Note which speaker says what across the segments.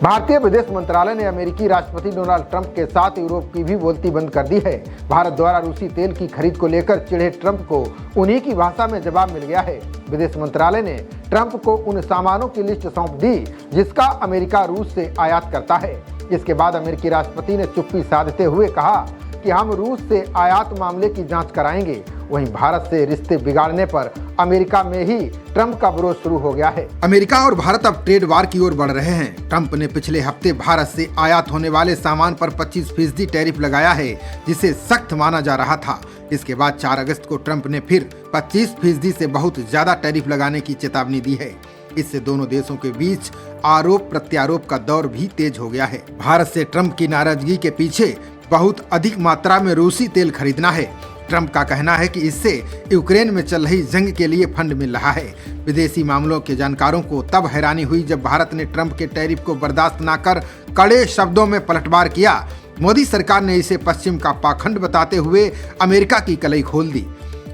Speaker 1: भारतीय विदेश मंत्रालय ने अमेरिकी राष्ट्रपति डोनाल्ड ट्रंप के साथ यूरोप की भी बोलती बंद कर दी है। भारत द्वारा रूसी तेल की खरीद को लेकर चिढ़े ट्रंप को उन्हीं की भाषा में जवाब मिल गया है। विदेश मंत्रालय ने ट्रंप को उन सामानों की लिस्ट सौंप दी जिसका अमेरिका रूस से आयात करता है। इसके बाद अमेरिकी राष्ट्रपति ने चुप्पी साधते हुए कहा कि हम रूस से आयात मामले की जांच कराएंगे। वहीं भारत से रिश्ते बिगाड़ने पर अमेरिका में ही ट्रंप का विरोध शुरू हो गया है।
Speaker 2: अमेरिका और भारत अब ट्रेड वार की ओर बढ़ रहे हैं। ट्रंप ने पिछले हफ्ते भारत से आयात होने वाले सामान पर 25% टैरिफ लगाया है, जिसे सख्त माना जा रहा था। इसके बाद 4 अगस्त को ट्रंप ने फिर 25% से बहुत ज्यादा टैरिफ लगाने की चेतावनी दी है। इससे दोनों देशों के बीच आरोप प्रत्यारोप का दौर भी तेज हो गया है। भारत से ट्रंप की नाराजगी के पीछे बहुत अधिक मात्रा में रूसी तेल खरीदना है। ट्रंप का कहना है कि इससे यूक्रेन में चल रही जंग के लिए फंड मिल रहा है। विदेशी मामलों के जानकारों को तब हैरानी हुई जब भारत ने ट्रंप के टैरिफ को बर्दाश्त न कर कड़े शब्दों में पलटवार किया। मोदी सरकार ने इसे पश्चिम का पाखंड बताते हुए अमेरिका की कलई खोल दी।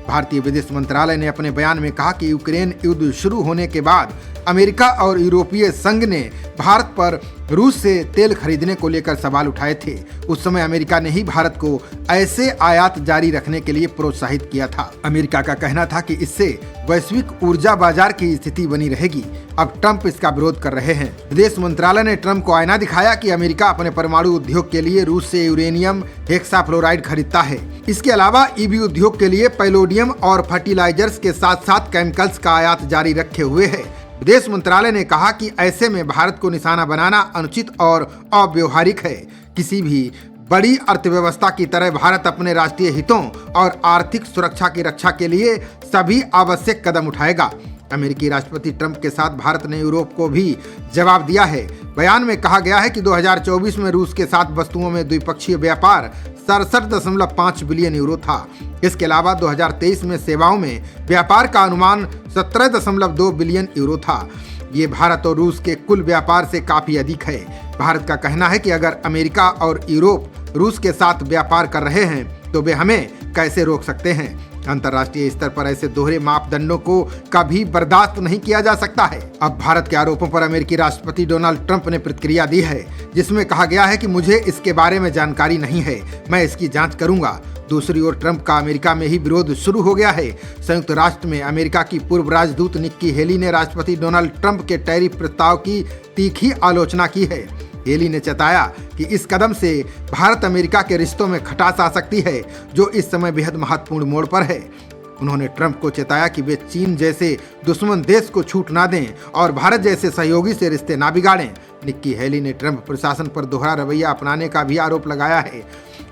Speaker 2: भारतीय विदेश मंत्रालय ने अपने बयान में कहा कि यूक्रेन युद्ध शुरू होने के बाद अमेरिका और यूरोपीय संघ ने भारत पर रूस से तेल खरीदने को लेकर सवाल उठाए थे। उस समय अमेरिका ने ही भारत को ऐसे आयात जारी रखने के लिए प्रोत्साहित किया था। अमेरिका का कहना था कि इससे वैश्विक ऊर्जा बाजार की स्थिति बनी रहेगी। अब ट्रंप इसका विरोध कर रहे हैं। विदेश मंत्रालय ने ट्रंप को आईना दिखाया कि अमेरिका अपने परमाणु उद्योग के लिए रूस से यूरेनियम हेक्साफ्लोराइड खरीदता है। इसके अलावा ईवी उद्योग के लिए पैलोडियम और फर्टिलाइजर्स के साथ साथ केमिकल्स का आयात जारी रखे हुए है। विदेश मंत्रालय ने कहा कि ऐसे में भारत को निशाना बनाना अनुचित और अव्यवहारिक है। किसी भी बड़ी अर्थव्यवस्था की तरह भारत अपने राष्ट्रीय हितों और आर्थिक सुरक्षा की रक्षा के लिए सभी आवश्यक कदम उठाएगा। अमेरिकी राष्ट्रपति ट्रंप के साथ भारत ने यूरोप को भी जवाब दिया है। बयान में कहा गया है कि 2024 में रूस के साथ वस्तुओं में द्विपक्षीय व्यापार 67.5 बिलियन यूरो था। इसके अलावा 2023 में सेवाओं में व्यापार का अनुमान 17.2 बिलियन यूरो था। ये भारत और रूस के कुल व्यापार से काफी अधिक है। भारत का कहना है कि अगर अमेरिका और यूरोप रूस के साथ व्यापार कर रहे हैं तो वे हमें कैसे रोक सकते हैं। अंतर्राष्ट्रीय स्तर पर ऐसे दोहरे मापदंडों को कभी बर्दाश्त नहीं किया जा सकता है। अब भारत के आरोपों पर अमेरिकी राष्ट्रपति डोनाल्ड ट्रंप ने प्रतिक्रिया दी है, जिसमें कहा गया है कि मुझे इसके बारे में जानकारी नहीं है, मैं इसकी जांच करूंगा। दूसरी ओर ट्रंप का अमेरिका में ही विरोध शुरू हो गया है। संयुक्त राष्ट्र में अमेरिका की पूर्व राजदूत निक्की हेली ने राष्ट्रपति डोनाल्ड ट्रंप के टैरिफ प्रस्ताव की तीखी आलोचना की है। हेली ने चेताया कि इस कदम से भारत अमेरिका के रिश्तों में खटास आ सकती है, जो इस समय बेहद महत्वपूर्ण मोड़ पर है। उन्होंने ट्रंप को चेताया कि वे चीन जैसे दुश्मन देश को छूट ना दें और भारत जैसे सहयोगी से रिश्ते ना बिगाड़ें। निक्की हेली ने ट्रंप प्रशासन पर दोहरा रवैया अपनाने का भी आरोप लगाया है।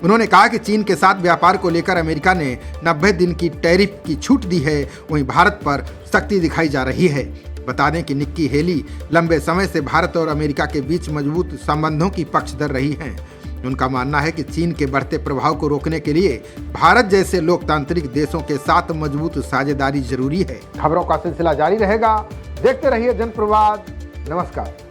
Speaker 2: उन्होंने कहा कि चीन के साथ व्यापार को लेकर अमेरिका ने 90 दिन की टैरिफ की छूट दी है, वहीं भारत पर सख्ती दिखाई जा रही है। बता दें कि निक्की हेली लंबे समय से भारत और अमेरिका के बीच मजबूत संबंधों की पक्षधर रही हैं। उनका मानना है कि चीन के बढ़ते प्रभाव को रोकने के लिए भारत जैसे लोकतांत्रिक देशों के साथ मजबूत साझेदारी जरूरी है।
Speaker 1: खबरों का सिलसिला जारी रहेगा। देखते रहिए जनप्रवाद। नमस्कार।